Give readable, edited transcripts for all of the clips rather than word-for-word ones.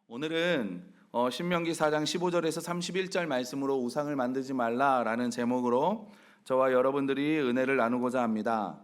오늘은 신명기 4장 15절에서 31절 말씀으로 우상을 만들지 말라라는 제목으로 저와 여러분들이 은혜를 나누고자 합니다.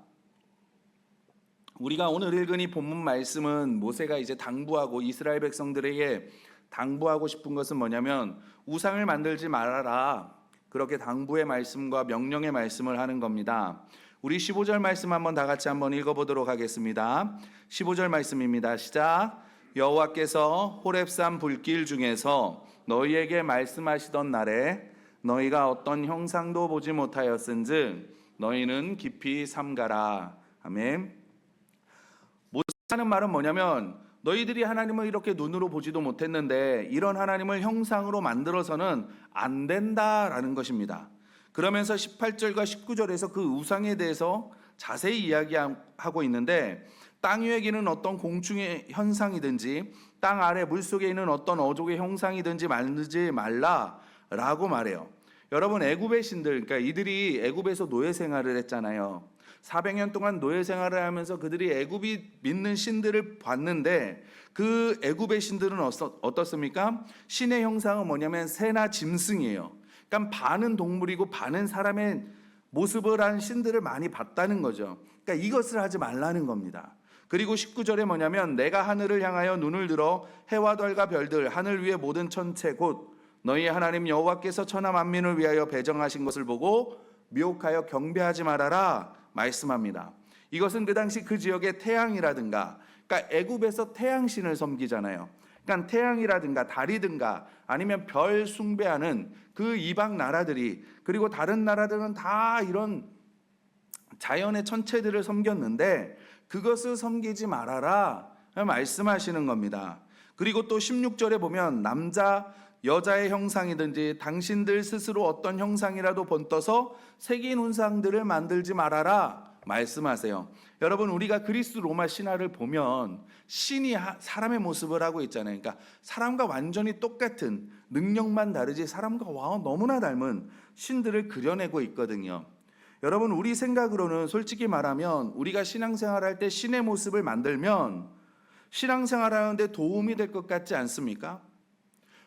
우리가 오늘 읽은 이 본문 말씀은 모세가 이제 당부하고 이스라엘 백성들에게 당부하고 싶은 것은 뭐냐면 우상을 만들지 말아라, 그렇게 당부의 말씀과 명령의 말씀을 하는 겁니다. 우리 15절 말씀 한번 다 같이 한번 읽어보도록 하겠습니다. 15절 말씀입니다. 시작. 여호와께서 호렙산 불길 중에서 너희에게 말씀하시던 날에 너희가 어떤 형상도 보지 못하였은즉 너희는 깊이 삼가라. 아멘. 모세가 하는 말은 뭐냐면 너희들이 하나님을 이렇게 눈으로 보지도 못했는데 이런 하나님을 형상으로 만들어서는 안 된다라는 것입니다. 그러면서 18절과 19절에서 그 우상에 대해서 자세히 이야기하고 있는데 땅 위에 기는 어떤 공충의 현상이든지 땅 아래 물속에 있는 어떤 어족의 형상이든지 만들지 말라라고 말해요. 여러분, 애굽의 신들, 그러니까 이들이 애굽에서 노예 생활을 했잖아요. 400년 동안 노예 생활을 하면서 그들이 애굽이 믿는 신들을 봤는데 그 애굽의 신들은 어떻습니까? 신의 형상은 뭐냐면 새나 짐승이에요. 그러니까 반은 동물이고 반은 사람의 모습을 한 신들을 많이 봤다는 거죠. 그러니까 이것을 하지 말라는 겁니다. 그리고 19절에 뭐냐면 내가 하늘을 향하여 눈을 들어 해와 달과 별들 하늘 위의 모든 천체 곧 너희 하나님 여호와께서 천하 만민을 위하여 배정하신 것을 보고 미혹하여 경배하지 말아라 말씀합니다. 이것은 그 당시 그 지역의 태양이라든가, 그러니까 애굽에서 태양신을 섬기잖아요. 그러니까 태양이라든가 달이든가 아니면 별 숭배하는 그 이방 나라들이, 그리고 다른 나라들은 다 이런 자연의 천체들을 섬겼는데 그것을 섬기지 말아라 말씀하시는 겁니다. 그리고 또 16절에 보면 남자 여자의 형상이든지 당신들 스스로 어떤 형상이라도 번떠서 새긴 우상들을 만들지 말아라 말씀하세요. 여러분, 우리가 그리스 로마 신화를 보면 신이 사람의 모습을 하고 있잖아요. 그러니까 사람과 완전히 똑같은, 능력만 다르지 사람과 너무나 닮은 신들을 그려내고 있거든요. 여러분, 우리 생각으로는 솔직히 말하면 우리가 신앙생활 할 때 신의 모습을 만들면 신앙생활 하는데 도움이 될 것 같지 않습니까?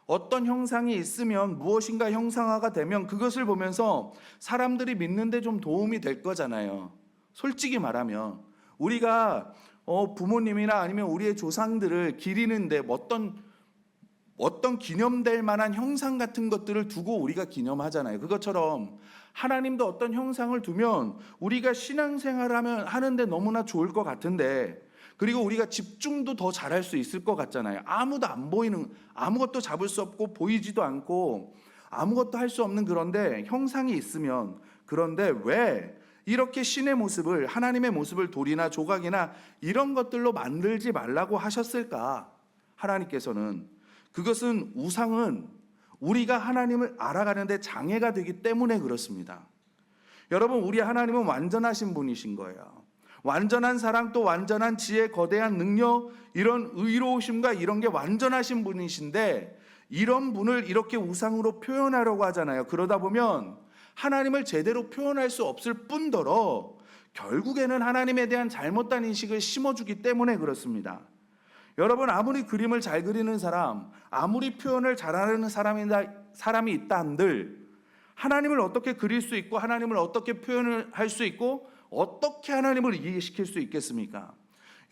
어떤 형상이 있으면 무엇인가 형상화가 되면 그것을 보면서 사람들이 믿는데 좀 도움이 될 거잖아요. 솔직히 말하면 우리가 부모님이나 아니면 우리의 조상들을 기리는데 어떤 기념될 만한 형상 같은 것들을 두고 우리가 기념하잖아요. 그것처럼 하나님도 어떤 형상을 두면 우리가 신앙생활을 하는데 너무나 좋을 것 같은데, 그리고 우리가 집중도 더 잘할 수 있을 것 같잖아요. 아무도 안 보이는, 아무것도 잡을 수 없고 보이지도 않고 아무것도 할 수 없는, 그런데 형상이 있으면, 그런데 왜 이렇게 신의 모습을, 하나님의 모습을 돌이나 조각이나 이런 것들로 만들지 말라고 하셨을까? 하나님께서는 그것은, 우상은 우리가 하나님을 알아가는데 장애가 되기 때문에 그렇습니다. 여러분, 우리 하나님은 완전하신 분이신 거예요. 완전한 사랑, 또 완전한 지혜, 거대한 능력, 이런 의로우심과 이런 게 완전하신 분이신데 이런 분을 이렇게 우상으로 표현하려고 하잖아요. 그러다 보면 하나님을 제대로 표현할 수 없을 뿐더러 결국에는 하나님에 대한 잘못된 인식을 심어주기 때문에 그렇습니다. 여러분, 아무리 그림을 잘 그리는 사람, 아무리 표현을 잘하는 사람이 있다 한들 하나님을 어떻게 그릴 수 있고 하나님을 어떻게 표현을 할 수 있고 어떻게 하나님을 이해시킬 수 있겠습니까?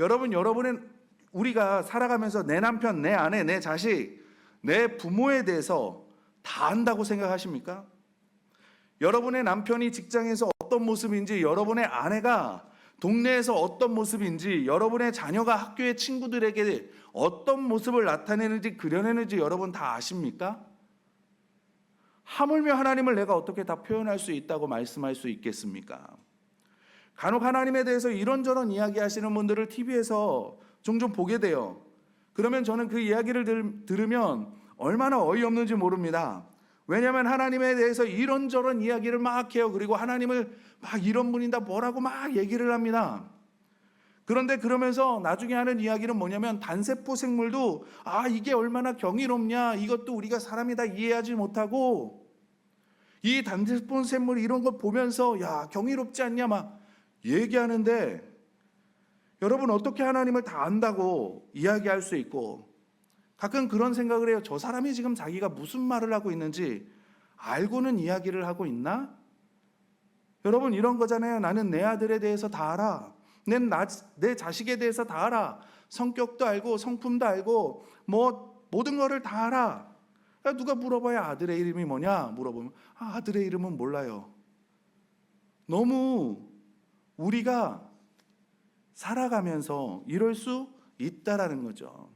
여러분은 우리가 살아가면서 내 남편, 내 아내, 내 자식, 내 부모에 대해서 다 안다고 생각하십니까? 여러분의 남편이 직장에서 어떤 모습인지, 여러분의 아내가 동네에서 어떤 모습인지, 여러분의 자녀가 학교의 친구들에게 어떤 모습을 나타내는지, 그려내는지 여러분 다 아십니까? 하물며 하나님을 내가 어떻게 다 표현할 수 있다고 말씀할 수 있겠습니까? 간혹 하나님에 대해서 이런저런 이야기하시는 분들을 TV에서 종종 보게 돼요. 그러면 저는 그 이야기를 들으면 얼마나 어이없는지 모릅니다. 왜냐하면 하나님에 대해서 이런저런 이야기를 막 해요. 그리고 하나님을 막 이런 분이다 뭐라고 막 얘기를 합니다. 그런데 그러면서 나중에 하는 이야기는 뭐냐면 단세포 생물도 이게 얼마나 경이롭냐, 이것도 우리가 사람이 다 이해하지 못하고 이 단세포 생물 이런 걸 보면서 야 경이롭지 않냐 막 얘기하는데, 여러분 어떻게 하나님을 다 안다고 이야기할 수 있고 가끔 그런 생각을 해요. 저 사람이 지금 자기가 무슨 말을 하고 있는지 알고는 이야기를 하고 있나? 여러분, 이런 거잖아요. 나는 내 아들에 대해서 다 알아. 내 자식에 대해서 다 알아. 성격도 알고 성품도 알고 뭐 모든 거를 다 알아. 누가 물어봐야 아들의 이름이 뭐냐 물어보면 아들의 이름은 몰라요. 너무 우리가 살아가면서 이럴 수 있다라는 거죠.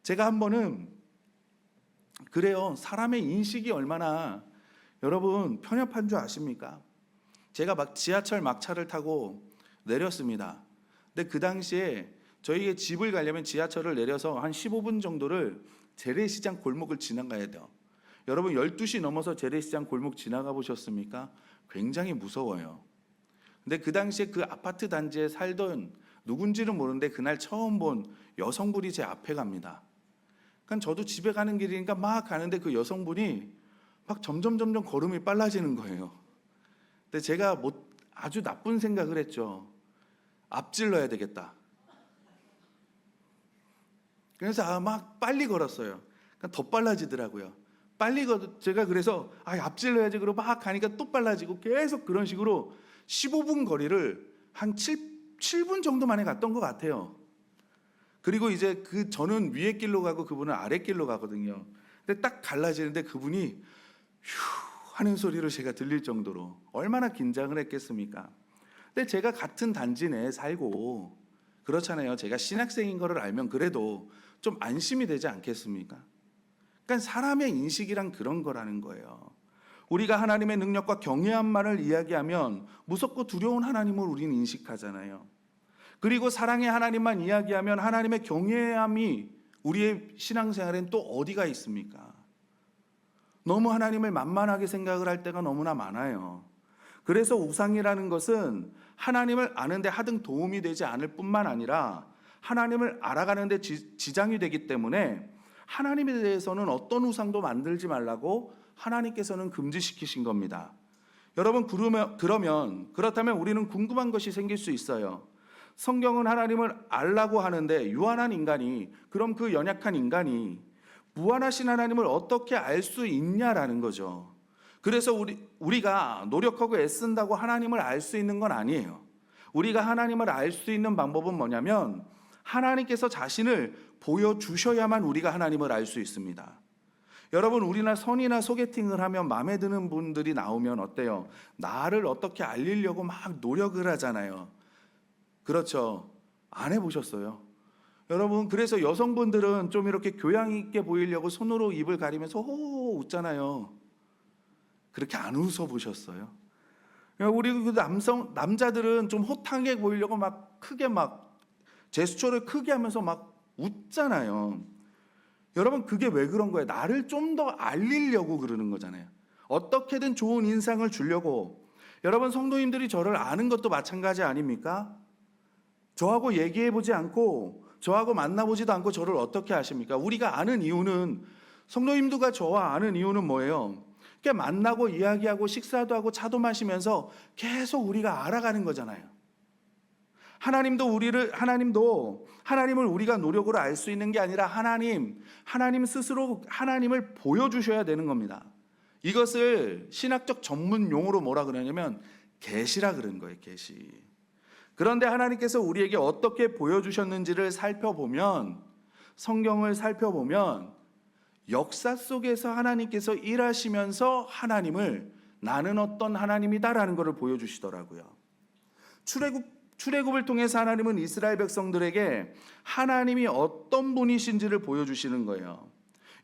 제가 한 번은 그래요. 사람의 인식이 얼마나 여러분 편협한 줄 아십니까? 제가 막 지하철 막차를 타고 내렸습니다. 근데 그 당시에 저희의 집을 가려면 지하철을 내려서 한 15분 정도를 재래시장 골목을 지나가야 돼요. 여러분 12시 넘어서 재래시장 골목 지나가 보셨습니까? 굉장히 무서워요. 근데 그 당시에 그 아파트 단지에 살던 누군지는 모르는데 그날 처음 본 여성분이 제 앞에 갑니다. 그러니까 저도 집에 가는 길이니까 막 가는데 그 여성분이 막 점점 걸음이 빨라지는 거예요. 근데 제가 아주 나쁜 생각을 했죠. 앞질러야 되겠다. 그래서 막 빨리 걸었어요. 그러니까 더 빨라지더라고요. 제가 그래서 앞질러야지 그러고 막 가니까 또 빨라지고 계속 그런 식으로 15분 거리를 한 7분 정도 만에 갔던 것 같아요. 그리고 이제 저는 위에 길로 가고 그분은 아래 길로 가거든요. 근데 딱 갈라지는데 그분이 휴 하는 소리를 제가 들릴 정도로 얼마나 긴장을 했겠습니까? 근데 제가 같은 단지 내에 살고 그렇잖아요. 제가 신학생인 거를 알면 그래도 좀 안심이 되지 않겠습니까? 그러니까 사람의 인식이란 그런 거라는 거예요. 우리가 하나님의 능력과 경외함만을 이야기하면 무섭고 두려운 하나님을 우리는 인식하잖아요. 그리고 사랑의 하나님만 이야기하면 하나님의 경외함이 우리의 신앙생활엔 또 어디가 있습니까? 너무 하나님을 만만하게 생각을 할 때가 너무나 많아요. 그래서 우상이라는 것은 하나님을 아는데 하등 도움이 되지 않을 뿐만 아니라 하나님을 알아가는 데 지장이 되기 때문에 하나님에 대해서는 어떤 우상도 만들지 말라고 하나님께서는 금지시키신 겁니다. 여러분, 그렇다면 우리는 궁금한 것이 생길 수 있어요. 성경은 하나님을 알라고 하는데 유한한 인간이, 그럼 그 연약한 인간이 무한하신 하나님을 어떻게 알 수 있냐라는 거죠. 그래서 우리가 노력하고 애쓴다고 하나님을 알 수 있는 건 아니에요. 우리가 하나님을 알 수 있는 방법은 뭐냐면 하나님께서 자신을 보여주셔야만 우리가 하나님을 알 수 있습니다. 여러분, 우리나 선이나 소개팅을 하면 마음에 드는 분들이 나오면 어때요? 나를 어떻게 알리려고 막 노력을 하잖아요. 그렇죠? 안 해보셨어요? 여러분, 그래서 여성분들은 좀 이렇게 교양 있게 보이려고 손으로 입을 가리면서 호호 웃잖아요. 그렇게 안 웃어 보셨어요? 우리 남자들은 좀 호탕해 보이려고 막 크게 막 제스처를 크게 하면서 막 웃잖아요. 여러분, 그게 왜 그런 거예요? 나를 좀 더 알리려고 그러는 거잖아요. 어떻게든 좋은 인상을 주려고. 여러분, 성도님들이 저를 아는 것도 마찬가지 아닙니까? 저하고 얘기해보지 않고 저하고 만나보지도 않고 저를 어떻게 아십니까? 우리가 아는 이유는, 성도님들과 저와 아는 이유는 뭐예요? 그냥 만나고 이야기하고 식사도 하고 차도 마시면서 계속 우리가 알아가는 거잖아요. 하나님을 우리가 노력으로 알 수 있는 게 아니라 하나님 스스로 하나님을 보여주셔야 되는 겁니다. 이것을 신학적 전문 용어로 뭐라 그러냐면 계시라 그런 거예요. 계시. 그런데 하나님께서 우리에게 어떻게 보여주셨는지를 살펴보면, 성경을 살펴보면 역사 속에서 하나님께서 일하시면서 나는 어떤 하나님이다라는 것을 보여주시더라고요. 출애굽을 통해서 하나님은 이스라엘 백성들에게 하나님이 어떤 분이신지를 보여주시는 거예요.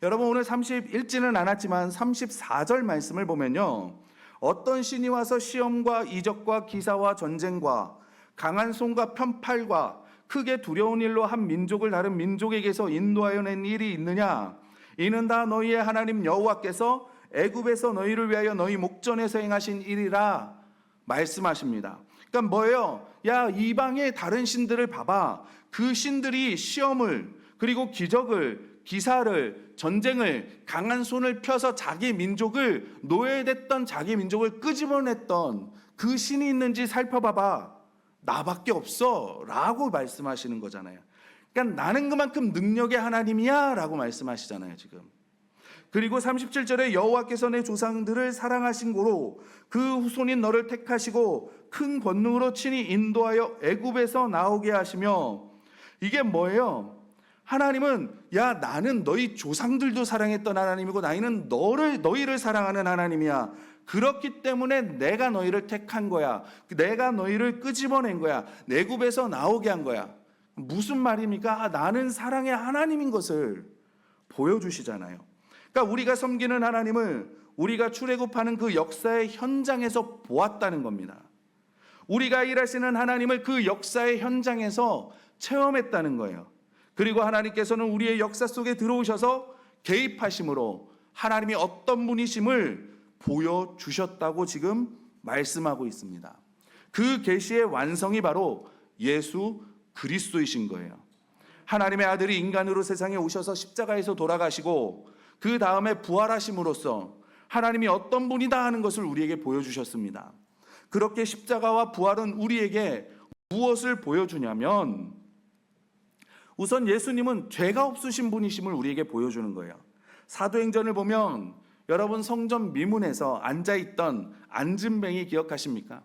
여러분, 오늘 31지는 않았지만 34절 말씀을 보면요, 어떤 신이 와서 시험과 이적과 기사와 전쟁과 강한 손과 편팔과 크게 두려운 일로 한 민족을 다른 민족에게서 인도하여 낸 일이 있느냐? 이는 다 너희의 하나님 여호와께서 애굽에서 너희를 위하여 너희 목전에서 행하신 일이라 말씀하십니다. 그러니까 뭐예요? 야, 이방의 다른 신들을 봐봐. 그 신들이 시험을, 그리고 기적을, 기사를, 전쟁을, 강한 손을 펴서 자기 민족을, 노예됐던 자기 민족을 끄집어냈던 그 신이 있는지 살펴봐봐. 나밖에 없어 라고 말씀하시는 거잖아요. 그러니까 나는 그만큼 능력의 하나님이야 라고 말씀하시잖아요 지금. 그리고 37절에 여호와께서 내 조상들을 사랑하신 고로 그 후손인 너를 택하시고 큰 권능으로 친히 인도하여 애굽에서 나오게 하시며, 이게 뭐예요? 하나님은 야 나는 너희 조상들도 사랑했던 하나님이고 나는 너희를 사랑하는 하나님이야. 그렇기 때문에 내가 너희를 택한 거야. 내가 너희를 끄집어낸 거야. 애굽에서 나오게 한 거야. 무슨 말입니까? 나는 사랑의 하나님인 것을 보여주시잖아요. 그러니까 우리가 섬기는 하나님을 우리가 출애굽하는 그 역사의 현장에서 보았다는 겁니다. 우리가 일하시는 하나님을 그 역사의 현장에서 체험했다는 거예요. 그리고 하나님께서는 우리의 역사 속에 들어오셔서 개입하심으로 하나님이 어떤 분이심을 보여주셨다고 지금 말씀하고 있습니다. 그 계시의 완성이 바로 예수 그리스도이신 거예요. 하나님의 아들이 인간으로 세상에 오셔서 십자가에서 돌아가시고 그 다음에 부활하심으로써 하나님이 어떤 분이다 하는 것을 우리에게 보여주셨습니다. 그렇게 십자가와 부활은 우리에게 무엇을 보여주냐면, 우선 예수님은 죄가 없으신 분이심을 우리에게 보여주는 거예요. 사도행전을 보면 여러분 성전 미문에서 앉아있던 안진뱅이 기억하십니까?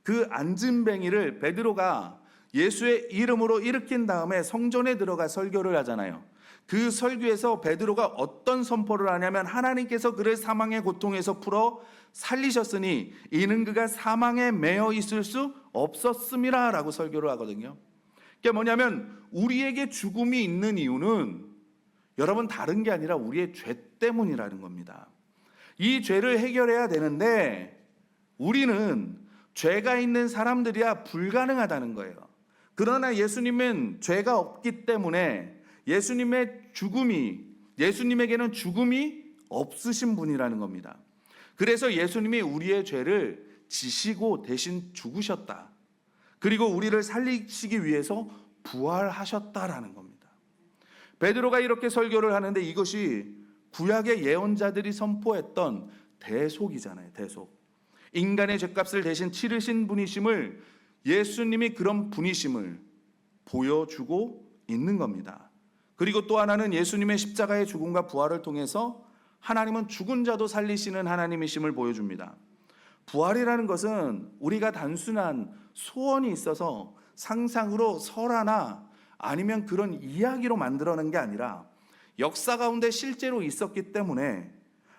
그 안진뱅이를 베드로가 예수의 이름으로 일으킨 다음에 성전에 들어가 설교를 하잖아요. 그 설교에서 베드로가 어떤 선포를 하냐면, 하나님께서 그를 사망의 고통에서 풀어 살리셨으니 이는 그가 사망에 매여 있을 수 없었음이라 라고 설교를 하거든요. 그게 뭐냐면 우리에게 죽음이 있는 이유는 여러분 다른 게 아니라 우리의 죄 때문이라는 겁니다. 이 죄를 해결해야 되는데 우리는 죄가 있는 사람들이야 불가능하다는 거예요. 그러나 예수님은 죄가 없기 때문에 예수님에게는 죽음이 없으신 분이라는 겁니다. 그래서 예수님이 우리의 죄를 지시고 대신 죽으셨다. 그리고 우리를 살리시기 위해서 부활하셨다라는 겁니다. 베드로가 이렇게 설교를 하는데 이것이 구약의 예언자들이 선포했던 대속이잖아요. 대속. 인간의 죄값을 대신 치르신 분이심을, 예수님이 그런 분이심을 보여주고 있는 겁니다. 그리고 또 하나는 예수님의 십자가의 죽음과 부활을 통해서 하나님은 죽은 자도 살리시는 하나님이심을 보여줍니다. 부활이라는 것은 우리가 단순한 소원이 있어서 상상으로 설화나 아니면 그런 이야기로 만들어낸 게 아니라 역사 가운데 실제로 있었기 때문에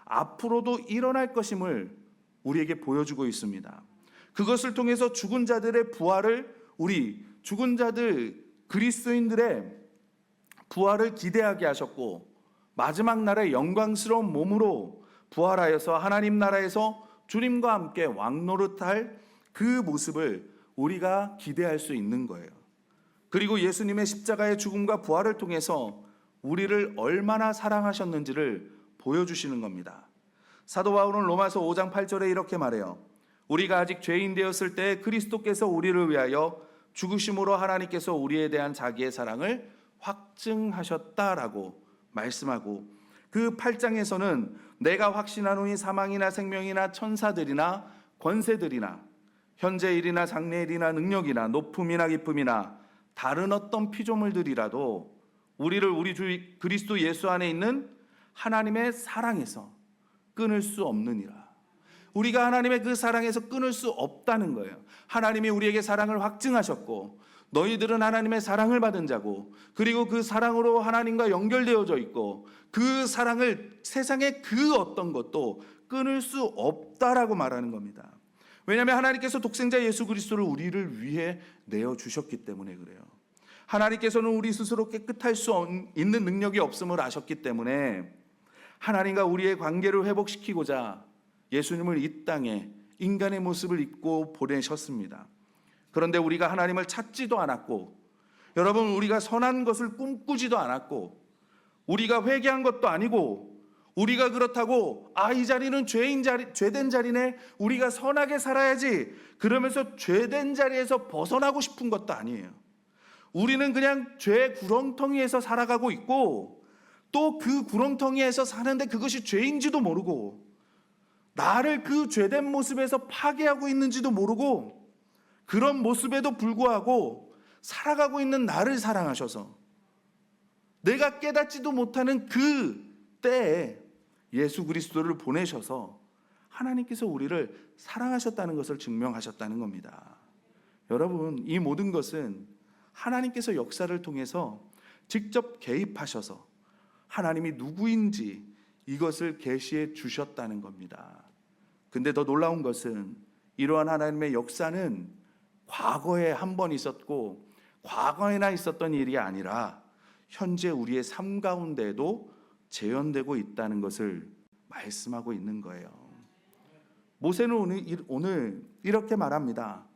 앞으로도 일어날 것임을 우리에게 보여주고 있습니다. 그것을 통해서 죽은 자들의 부활을, 우리 죽은 자들 그리스도인들의 부활을 기대하게 하셨고, 마지막 날에 영광스러운 몸으로 부활하여서 하나님 나라에서 주님과 함께 왕노릇할 그 모습을 우리가 기대할 수 있는 거예요. 그리고 예수님의 십자가의 죽음과 부활을 통해서 우리를 얼마나 사랑하셨는지를 보여주시는 겁니다. 사도 바울은 로마서 5장 8절에 이렇게 말해요. 우리가 아직 죄인 되었을 때 그리스도께서 우리를 위하여 죽으심으로 하나님께서 우리에 대한 자기의 사랑을 확증하셨다라고 말씀하고, 그 8장에서는 내가 확신하노니 사망이나 생명이나 천사들이나 권세들이나 현재 일이나 장래 일이나 능력이나 높음이나 깊음이나 다른 어떤 피조물들이라도 우리를 우리 주 그리스도 예수 안에 있는 하나님의 사랑에서 끊을 수 없느니라. 우리가 하나님의 그 사랑에서 끊을 수 없다는 거예요. 하나님이 우리에게 사랑을 확증하셨고, 너희들은 하나님의 사랑을 받은 자고, 그리고 그 사랑으로 하나님과 연결되어져 있고, 그 사랑을 세상의 그 어떤 것도 끊을 수 없다라고 말하는 겁니다. 왜냐하면 하나님께서 독생자 예수 그리스도를 우리를 위해 내어주셨기 때문에 그래요. 하나님께서는 우리 스스로 깨끗할 수 있는 능력이 없음을 아셨기 때문에 하나님과 우리의 관계를 회복시키고자 예수님을 이 땅에 인간의 모습을 입고 보내셨습니다. 그런데 우리가 하나님을 찾지도 않았고, 여러분 우리가 선한 것을 꿈꾸지도 않았고, 우리가 회개한 것도 아니고, 우리가 그렇다고 이 자리는 죄된 자리네, 우리가 선하게 살아야지 그러면서 죄된 자리에서 벗어나고 싶은 것도 아니에요. 우리는 그냥 죄 구렁텅이에서 살아가고 있고, 또 그 구렁텅이에서 사는데 그것이 죄인지도 모르고, 나를 그 죄된 모습에서 파괴하고 있는지도 모르고, 그런 모습에도 불구하고 살아가고 있는 나를 사랑하셔서 내가 깨닫지도 못하는 그 때에 예수 그리스도를 보내셔서 하나님께서 우리를 사랑하셨다는 것을 증명하셨다는 겁니다. 여러분, 이 모든 것은 하나님께서 역사를 통해서 직접 개입하셔서 하나님이 누구인지 이것을 계시해 주셨다는 겁니다. 근데 더 놀라운 것은 이러한 하나님의 역사는 과거에 한 번 있었고 과거에나 있었던 일이 아니라 현재 우리의 삶 가운데도 재현되고 있다는 것을 말씀하고 있는 거예요. 모세는 오늘 이렇게 말합니다.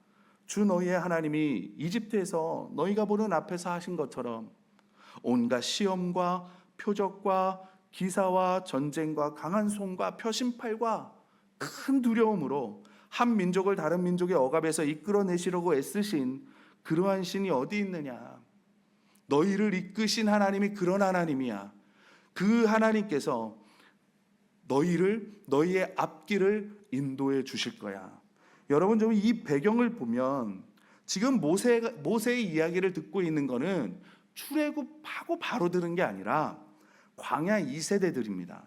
주 너희의 하나님이 이집트에서 너희가 보는 앞에서 하신 것처럼 온갖 시험과 표적과 기사와 전쟁과 강한 손과 표심팔과 큰 두려움으로 한 민족을 다른 민족의 억압에서 이끌어내시려고 애쓰신 그러한 신이 어디 있느냐. 너희를 이끄신 하나님이 그런 하나님이야. 그 하나님께서 너희의 앞길을 인도해 주실 거야. 여러분, 좀 이 배경을 보면 지금 모세의 이야기를 듣고 있는 거는 출애굽하고 바로 들은 게 아니라 광야 2세대들입니다.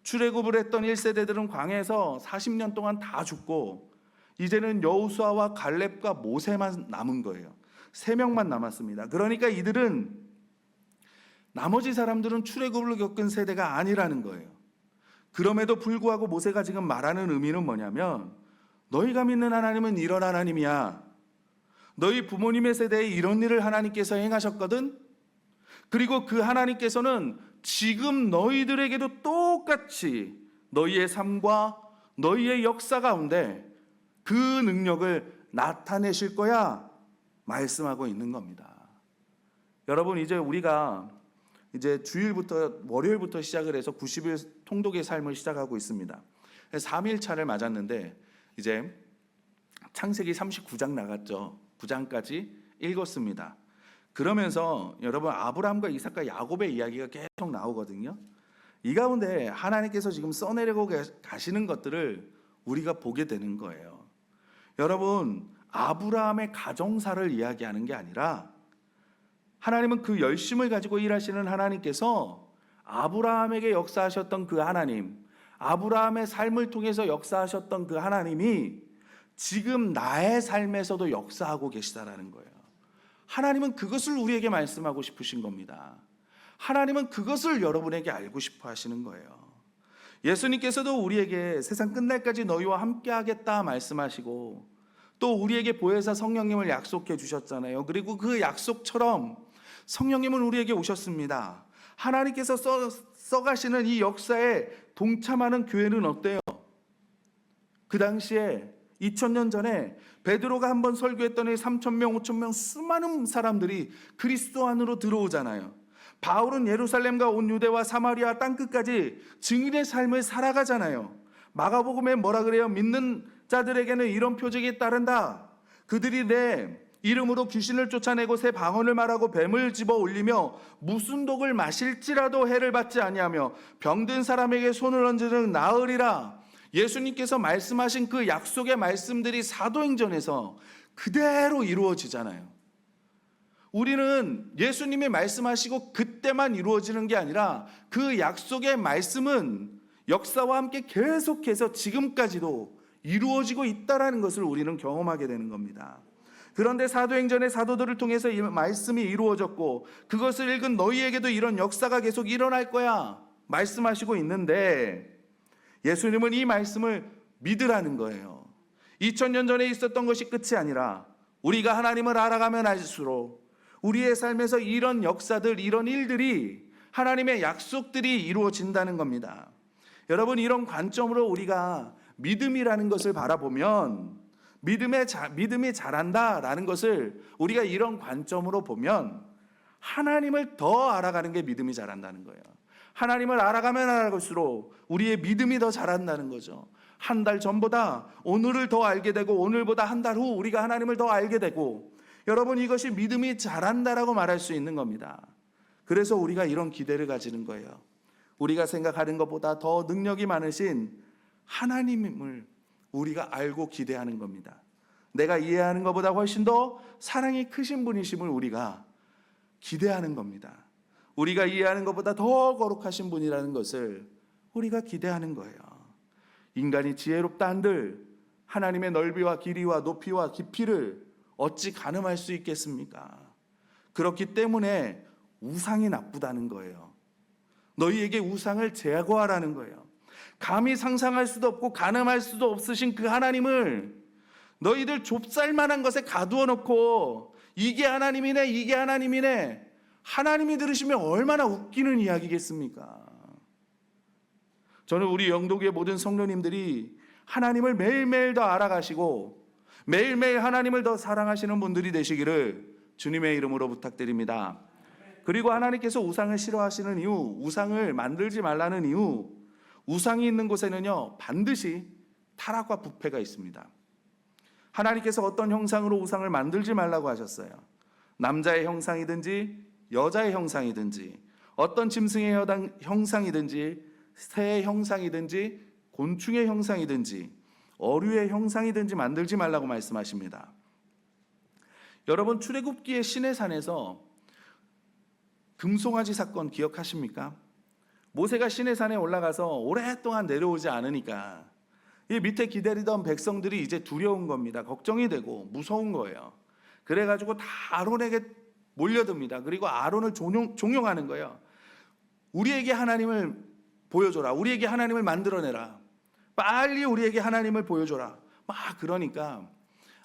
출애굽을 했던 1세대들은 광야에서 40년 동안 다 죽고 이제는 여호수아와 갈렙과 모세만 남은 거예요. 3명만 남았습니다. 그러니까 나머지 사람들은 출애굽을 겪은 세대가 아니라는 거예요. 그럼에도 불구하고 모세가 지금 말하는 의미는 뭐냐면 너희가 믿는 하나님은 이런 하나님이야. 너희 부모님의 세대에 이런 일을 하나님께서 행하셨거든. 그리고 그 하나님께서는 지금 너희들에게도 똑같이 너희의 삶과 너희의 역사 가운데 그 능력을 나타내실 거야 말씀하고 있는 겁니다. 여러분, 이제 우리가 월요일부터 시작을 해서 90일 통독의 삶을 시작하고 있습니다. 3일차를 맞았는데 이제 창세기 39장 나갔죠. 9장까지 읽었습니다. 그러면서 여러분, 아브라함과 이삭과 야곱의 이야기가 계속 나오거든요. 이 가운데 하나님께서 지금 써내려고 가시는 것들을 우리가 보게 되는 거예요. 여러분, 아브라함의 가정사를 이야기하는 게 아니라 하나님은 그 열심을 가지고 일하시는 하나님께서 아브라함에게 역사하셨던 그 하나님, 아브라함의 삶을 통해서 역사하셨던 그 하나님이 지금 나의 삶에서도 역사하고 계시다라는 거예요. 하나님은 그것을 우리에게 말씀하고 싶으신 겁니다. 하나님은 그것을 여러분에게 알고 싶어 하시는 거예요. 예수님께서도 우리에게 세상 끝날까지 너희와 함께 하겠다 말씀하시고 또 우리에게 보혜사 성령님을 약속해 주셨잖아요. 그리고 그 약속처럼 성령님은 우리에게 오셨습니다. 하나님께서 써가시는 이 역사에 동참하는 교회는 어때요? 그 당시에 2000년 전에 베드로가 한번 설교했더니 3000명, 5000명 수많은 사람들이 그리스도 안으로 들어오잖아요. 바울은 예루살렘과 온 유대와 사마리아 땅끝까지 증인의 삶을 살아가잖아요. 마가복음에 뭐라 그래요? 믿는 자들에게는 이런 표적이 따른다. 그들이 내 이름으로 귀신을 쫓아내고 새 방언을 말하고 뱀을 집어 올리며 무슨 독을 마실지라도 해를 받지 아니하며 병든 사람에게 손을 얹으면 나으리라. 예수님께서 말씀하신 그 약속의 말씀들이 사도행전에서 그대로 이루어지잖아요. 우리는 예수님이 말씀하시고 그때만 이루어지는 게 아니라 그 약속의 말씀은 역사와 함께 계속해서 지금까지도 이루어지고 있다는 것을 우리는 경험하게 되는 겁니다. 그런데 사도행전의 사도들을 통해서 이 말씀이 이루어졌고 그것을 읽은 너희에게도 이런 역사가 계속 일어날 거야 말씀하시고 있는데 예수님은 이 말씀을 믿으라는 거예요. 2000년 전에 있었던 것이 끝이 아니라 우리가 하나님을 알아가면 알수록 우리의 삶에서 이런 역사들, 이런 일들이 하나님의 약속들이 이루어진다는 겁니다. 여러분, 이런 관점으로 우리가 믿음이라는 것을 바라보면 믿음이 자란다라는 것을 우리가 이런 관점으로 보면 하나님을 더 알아가는 게 믿음이 자란다는 거예요. 하나님을 알아가면 알아갈수록 우리의 믿음이 더 자란다는 거죠. 한 달 전보다 오늘을 더 알게 되고 오늘보다 한 달 후 우리가 하나님을 더 알게 되고 여러분, 이것이 믿음이 자란다라고 말할 수 있는 겁니다. 그래서 우리가 이런 기대를 가지는 거예요. 우리가 생각하는 것보다 더 능력이 많으신 하나님을 우리가 알고 기대하는 겁니다. 내가 이해하는 것보다 훨씬 더 사랑이 크신 분이심을 우리가 기대하는 겁니다. 우리가 이해하는 것보다 더 거룩하신 분이라는 것을 우리가 기대하는 거예요. 인간이 지혜롭다 한들 하나님의 넓이와 길이와 높이와 깊이를 어찌 가늠할 수 있겠습니까? 그렇기 때문에 우상이 나쁘다는 거예요. 너희에게 우상을 제거하라는 거예요. 감히 상상할 수도 없고 가늠할 수도 없으신 그 하나님을 너희들 좁쌀만한 것에 가두어 놓고 이게 하나님이네, 이게 하나님이네. 하나님이 들으시면 얼마나 웃기는 이야기겠습니까? 저는 우리 영도교회 모든 성도님들이 하나님을 매일매일 더 알아가시고 매일매일 하나님을 더 사랑하시는 분들이 되시기를 주님의 이름으로 부탁드립니다. 그리고 하나님께서 우상을 싫어하시는 이유, 우상을 만들지 말라는 이유, 우상이 있는 곳에는요 반드시 타락과 부패가 있습니다. 하나님께서 어떤 형상으로 우상을 만들지 말라고 하셨어요. 남자의 형상이든지 여자의 형상이든지 어떤 짐승의 형상이든지 새의 형상이든지 곤충의 형상이든지 어류의 형상이든지 만들지 말라고 말씀하십니다. 여러분, 출애굽기의 시내산에서 금송아지 사건 기억하십니까? 모세가 시내산에 올라가서 오랫동안 내려오지 않으니까 이 밑에 기다리던 백성들이 이제 두려운 겁니다. 걱정이 되고 무서운 거예요. 그래가지고 다 아론에게 몰려듭니다. 그리고 아론을 종용하는 거예요. 우리에게 하나님을 보여줘라. 우리에게 하나님을 만들어내라. 빨리 우리에게 하나님을 보여줘라. 막 그러니까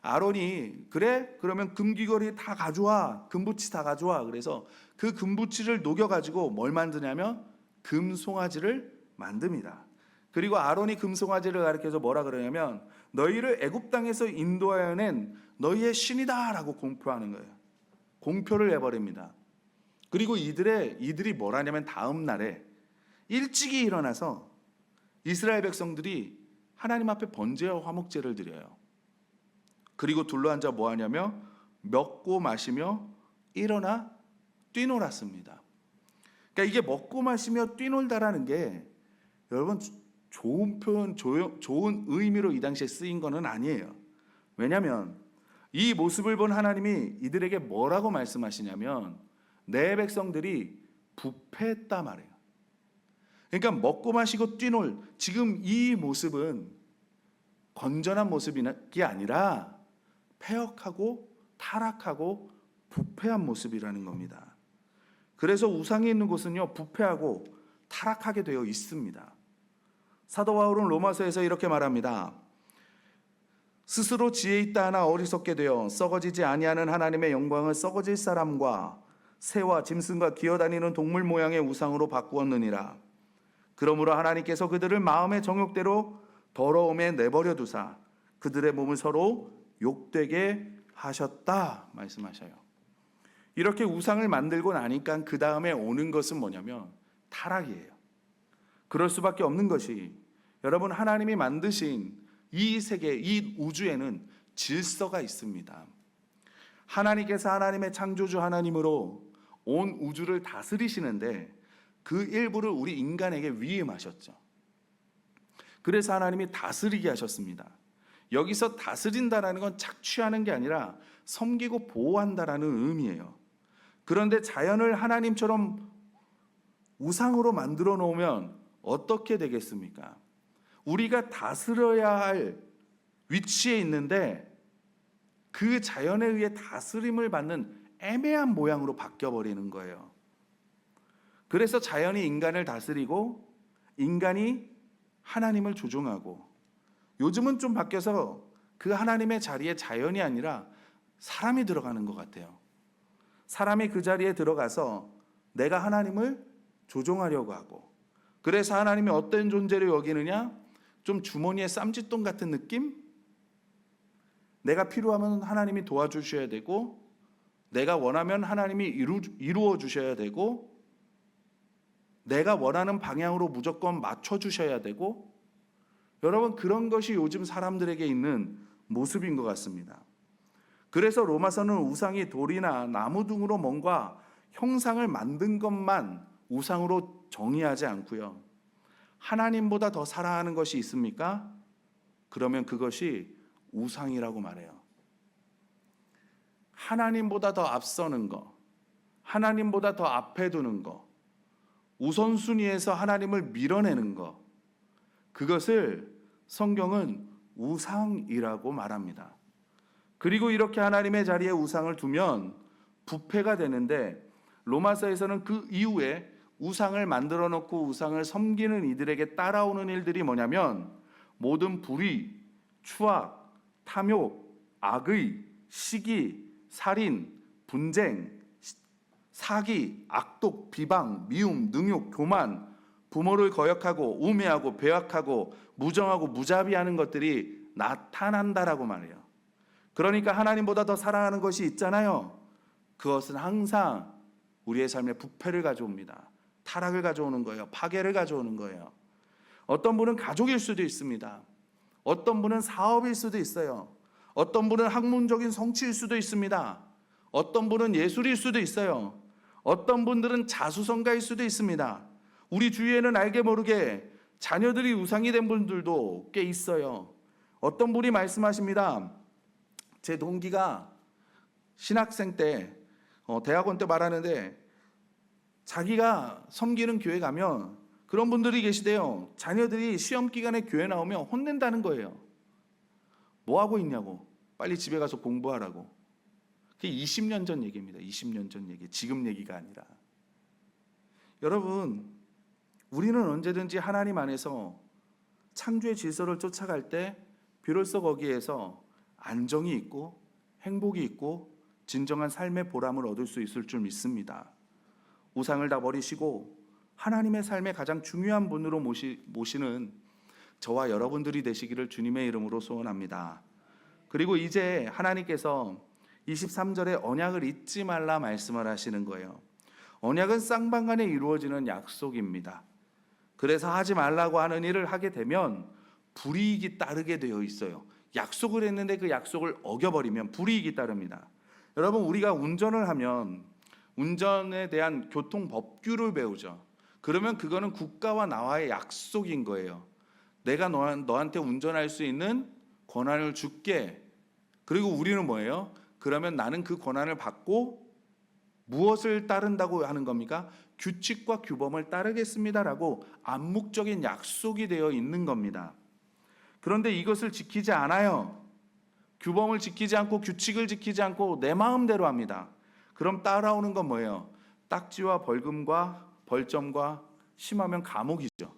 아론이 그래? 그러면 금귀걸이 다 가져와. 금붙이 다 가져와. 그래서 그 금붙이를 녹여가지고 뭘 만드냐면 금송아지를 만듭니다. 그리고 아론이 금송아지를 가리켜서 뭐라 그러냐면 너희를 애굽 땅에서 인도하여 낸 너희의 신이다라고 공표하는 거예요. 공표를 해버립니다. 그리고 이들이 뭘 하냐면 다음 날에 일찍이 일어나서 이스라엘 백성들이 하나님 앞에 번제와 화목제를 드려요. 그리고 둘러앉아 뭐 하냐면 먹고 마시며 일어나 뛰놀았습니다. 그러니까 이게 먹고 마시며 뛰놀다라는 게 여러분 좋은 표현, 좋은 의미로 이 당시에 쓰인 거는 아니에요. 왜냐하면 이 모습을 본 하나님이 이들에게 뭐라고 말씀하시냐면 내 백성들이 부패했다 말이에요. 그러니까 먹고 마시고 뛰놀, 지금 이 모습은 건전한 모습이 아니라 패역하고 타락하고 부패한 모습이라는 겁니다. 그래서 우상이 있는 곳은요 부패하고 타락하게 되어 있습니다. 사도 바울은 로마서에서 이렇게 말합니다. 스스로 지혜 있다 하나 어리석게 되어 썩어지지 아니하는 하나님의 영광을 썩어질 사람과 새와 짐승과 기어다니는 동물 모양의 우상으로 바꾸었느니라. 그러므로 하나님께서 그들을 마음의 정욕대로 더러움에 내버려 두사 그들의 몸을 서로 욕되게 하셨다 말씀하셔요. 이렇게 우상을 만들고 나니까 그 다음에 오는 것은 뭐냐면 타락이에요. 그럴 수밖에 없는 것이 여러분 하나님이 만드신 이 세계, 이 우주에는 질서가 있습니다. 하나님께서 하나님의 창조주 하나님으로 온 우주를 다스리시는데 그 일부를 우리 인간에게 위임하셨죠. 그래서 하나님이 다스리게 하셨습니다. 여기서 다스린다라는 건 착취하는 게 아니라 섬기고 보호한다라는 의미예요. 그런데 자연을 하나님처럼 우상으로 만들어 놓으면 어떻게 되겠습니까? 우리가 다스려야 할 위치에 있는데 그 자연에 의해 다스림을 받는 애매한 모양으로 바뀌어버리는 거예요. 그래서 자연이 인간을 다스리고 인간이 하나님을 조종하고 요즘은 좀 바뀌어서 그 하나님의 자리에 자연이 아니라 사람이 들어가는 것 같아요. 사람이 그 자리에 들어가서 내가 하나님을 조종하려고 하고 그래서 하나님이 어떤 존재로 여기느냐? 좀 주머니에 쌈짓돈 같은 느낌? 내가 필요하면 하나님이 도와주셔야 되고 내가 원하면 하나님이 이루어 주셔야 되고 내가 원하는 방향으로 무조건 맞춰주셔야 되고 여러분 그런 것이 요즘 사람들에게 있는 모습인 것 같습니다. 그래서 로마서는 우상이 돌이나 나무 등으로 뭔가 형상을 만든 것만 우상으로 정의하지 않고요. 하나님보다 더 사랑하는 것이 있습니까? 그러면 그것이 우상이라고 말해요. 하나님보다 더 앞서는 거, 하나님보다 더 앞에 두는 거, 우선순위에서 하나님을 밀어내는 것, 그것을 성경은 우상이라고 말합니다. 그리고 이렇게 하나님의 자리에 우상을 두면 부패가 되는데, 로마서에서는 그 이후에 우상을 만들어 놓고 우상을 섬기는 이들에게 따라오는 일들이 뭐냐면 모든 불의, 추악, 탐욕, 악의, 시기, 살인, 분쟁, 사기, 악독, 비방, 미움, 능욕, 교만, 부모를 거역하고 우매하고 배역하고 무정하고 무자비하는 것들이 나타난다라고 말해요. 그러니까 하나님보다 더 사랑하는 것이 있잖아요. 그것은 항상 우리의 삶에 부패를 가져옵니다. 타락을 가져오는 거예요. 파괴를 가져오는 거예요. 어떤 분은 가족일 수도 있습니다. 어떤 분은 사업일 수도 있어요. 어떤 분은 학문적인 성취일 수도 있습니다. 어떤 분은 예술일 수도 있어요. 어떤 분들은 자수성가일 수도 있습니다. 우리 주위에는 알게 모르게 자녀들이 우상이 된 분들도 꽤 있어요. 어떤 분이 말씀하십니다. 제 동기가 신학생 때 대학원 때 말하는데, 자기가 섬기는 교회 가면 그런 분들이 계시대요. 자녀들이 시험 기간에 교회 나오면 혼낸다는 거예요. 뭐 하고 있냐고. 빨리 집에 가서 공부하라고. 그게 20년 전 얘기입니다. 20년 전 얘기. 지금 얘기가 아니라. 여러분, 우리는 언제든지 하나님 안에서 창조의 질서를 쫓아갈 때 비로소 거기에서 안정이 있고 행복이 있고 진정한 삶의 보람을 얻을 수 있을 줄 믿습니다. 우상을 다 버리시고 하나님의 삶의 가장 중요한 분으로 모시는 저와 여러분들이 되시기를 주님의 이름으로 소원합니다. 그리고 이제 하나님께서 23절에 언약을 잊지 말라 말씀을 하시는 거예요. 언약은 쌍방간에 이루어지는 약속입니다. 그래서 하지 말라고 하는 일을 하게 되면 불이익이 따르게 되어 있어요. 약속을 했는데 그 약속을 어겨버리면 불이익이 따릅니다. 여러분, 우리가 운전을 하면 운전에 대한 교통 법규를 배우죠. 그러면 그거는 국가와 나와의 약속인 거예요. 내가 너한테 운전할 수 있는 권한을 줄게. 그리고 우리는 뭐예요? 그러면 나는 그 권한을 받고 무엇을 따른다고 하는 겁니까? 규칙과 규범을 따르겠습니다라고 암묵적인 약속이 되어 있는 겁니다. 그런데 이것을 지키지 않아요. 규범을 지키지 않고 규칙을 지키지 않고 내 마음대로 합니다. 그럼 따라오는 건 뭐예요? 딱지와 벌금과 벌점과 심하면 감옥이죠.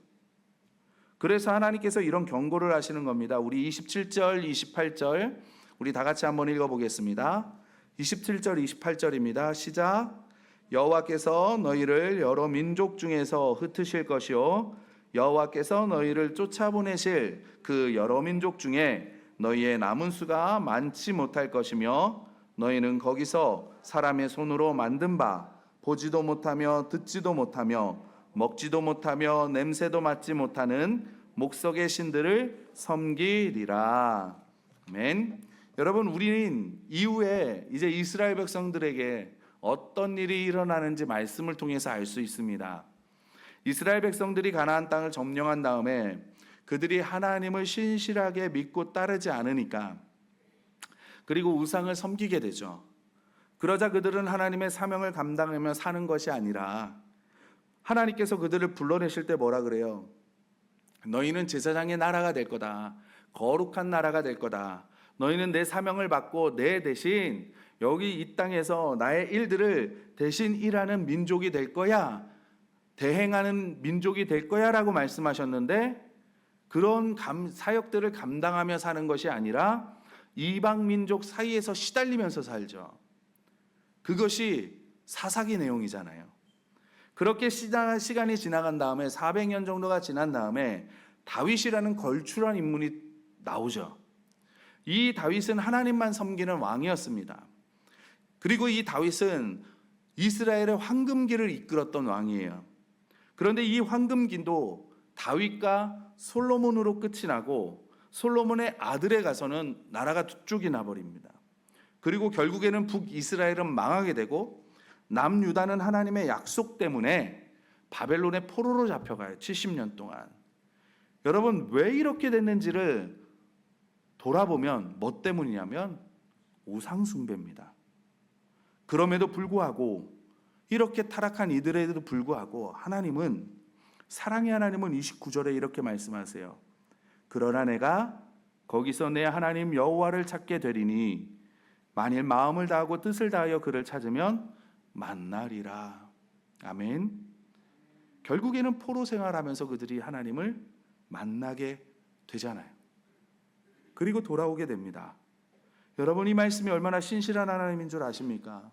그래서 하나님께서 이런 경고를 하시는 겁니다. 우리 27절, 28절 우리 다 같이 한번 읽어보겠습니다. 27절, 28절입니다. 시작. 여호와께서 너희를 여러 민족 중에서 흩으실 것이요 여호와께서 너희를 쫓아보내실 그 여러 민족 중에 너희의 남은 수가 많지 못할 것이며 너희는 거기서 사람의 손으로 만든 바 보지도 못하며 듣지도 못하며 먹지도 못하며 냄새도 맡지 못하는 목석의 신들을 섬기리라. 아멘. 여러분, 우리는 이후에 이제 이스라엘 백성들에게 어떤 일이 일어나는지 말씀을 통해서 알 수 있습니다. 이스라엘 백성들이 가나안 땅을 점령한 다음에 그들이 하나님을 신실하게 믿고 따르지 않으니까, 그리고 우상을 섬기게 되죠. 그러자 그들은 하나님의 사명을 감당하며 사는 것이 아니라 하나님께서 그들을 불러내실 때 뭐라 그래요? 너희는 제사장의 나라가 될 거다. 거룩한 나라가 될 거다. 너희는 내 사명을 받고 내 대신 여기 이 땅에서 나의 일들을 대신 일하는 민족이 될 거야. 대행하는 민족이 될 거야 라고 말씀하셨는데, 그런 사역들을 감당하며 사는 것이 아니라 이방 민족 사이에서 시달리면서 살죠. 그것이 사사기 내용이잖아요. 그렇게 시간이 지나간 다음에 400년 정도가 지난 다음에 다윗이라는 걸출한 인물이 나오죠. 이 다윗은 하나님만 섬기는 왕이었습니다. 그리고 이 다윗은 이스라엘의 황금기를 이끌었던 왕이에요. 그런데 이 황금기도 다윗과 솔로몬으로 끝이 나고 솔로몬의 아들에 가서는 나라가 두 쪽이 나버립니다. 그리고 결국에는 북이스라엘은 망하게 되고 남유다는 하나님의 약속 때문에 바벨론의 포로로 잡혀가요. 70년 동안. 여러분, 왜 이렇게 됐는지를 돌아보면 뭐 때문이냐면 우상 숭배입니다. 그럼에도 불구하고 이렇게 타락한 이들에도 불구하고 하나님은, 사랑의 하나님은 29절에 이렇게 말씀하세요. 그러나 내가 거기서 내 하나님 여호와를 찾게 되리니 만일 마음을 다하고 뜻을 다하여 그를 찾으면 만나리라. 아멘. 결국에는 포로 생활하면서 그들이 하나님을 만나게 되잖아요. 그리고 돌아오게 됩니다. 여러분, 이 말씀이 얼마나 신실한 하나님인 줄 아십니까?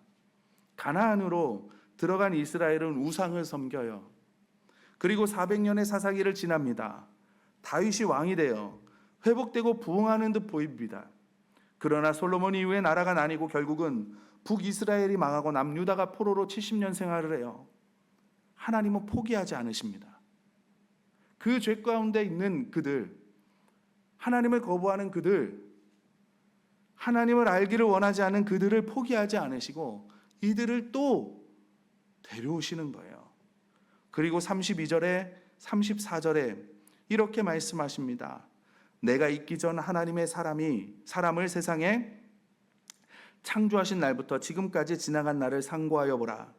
가나안으로 들어간 이스라엘은 우상을 섬겨요. 그리고 400년의 사사기를 지납니다. 다윗이 왕이 되어 회복되고 부흥하는 듯 보입니다. 그러나 솔로몬 이후에 나라가 나뉘고 결국은 북이스라엘이 망하고 남유다가 포로로 70년 생활을 해요. 하나님은 포기하지 않으십니다. 그 죄 가운데 있는 그들, 하나님을 거부하는 그들, 하나님을 알기를 원하지 않는 그들을 포기하지 않으시고 이들을 또 데려오시는 거예요. 그리고 32절에 34절에 이렇게 말씀하십니다. 내가 있기 전 하나님의 사람을 세상에 창조하신 날부터 지금까지 지나간 날을 상고하여 보라.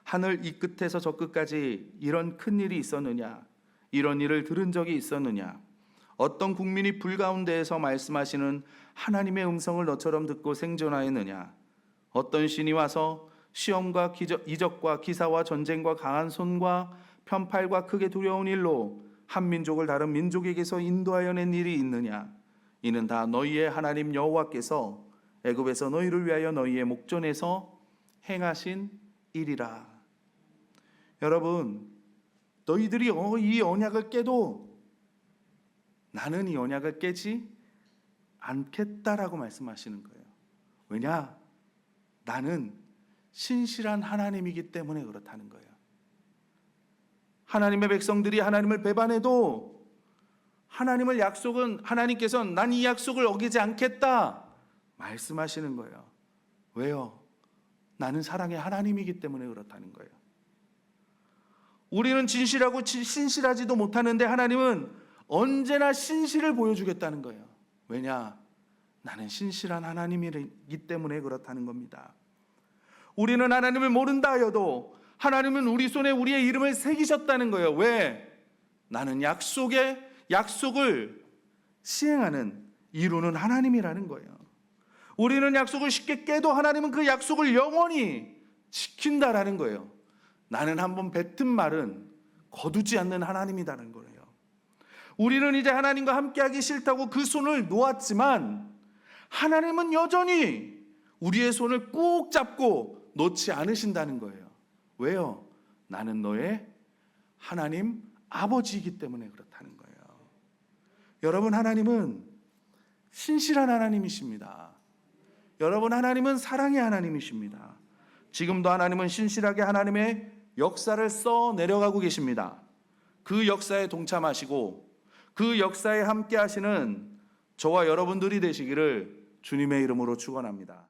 하늘 이 끝에서 저 끝까지 이런 큰 일이 있었느냐? 이런 일을 들은 적이 있었느냐? 어떤 국민이 불 가운데에서 말씀하시는 하나님의 음성을 너처럼 듣고 생존하였느냐? 어떤 신이 와서 시험과 이적과 기사와 전쟁과 강한 손과 편팔과 크게 두려운 일로 한 민족을 다른 민족에게서 인도하여 낸 일이 있느냐? 이는 다 너희의 하나님 여호와께서 애굽에서 너희를 위하여 너희의 목전에서 행하신 일이라. 여러분, 너희들이 이 언약을 깨도 나는 이 언약을 깨지 않겠다라고 말씀하시는 거예요. 왜냐? 나는 신실한 하나님이기 때문에 그렇다는 거예요. 하나님의 백성들이 하나님을 배반해도 하나님께서는 난 이 약속을 어기지 않겠다 말씀하시는 거예요. 왜요? 나는 사랑의 하나님이기 때문에 그렇다는 거예요. 우리는 진실하고 신실하지도 못하는데 하나님은 언제나 신실을 보여주겠다는 거예요. 왜냐? 나는 신실한 하나님이기 때문에 그렇다는 겁니다. 우리는 하나님을 모른다 하여도 하나님은 우리 손에 우리의 이름을 새기셨다는 거예요. 왜? 나는 약속을 시행하는, 이루는 하나님이라는 거예요. 우리는 약속을 쉽게 깨도 하나님은 그 약속을 영원히 지킨다라는 거예요. 나는 한번 뱉은 말은 거두지 않는 하나님이라는 거예요. 우리는 이제 하나님과 함께하기 싫다고 그 손을 놓았지만 하나님은 여전히 우리의 손을 꾹 잡고 놓지 않으신다는 거예요. 왜요? 나는 너의 하나님 아버지이기 때문에 그렇다는 거예요. 여러분, 하나님은 신실한 하나님이십니다. 여러분, 하나님은 사랑의 하나님이십니다. 지금도 하나님은 신실하게 하나님의 역사를 써 내려가고 계십니다. 그 역사에 동참하시고 그 역사에 함께 하시는 저와 여러분들이 되시기를 주님의 이름으로 축원합니다.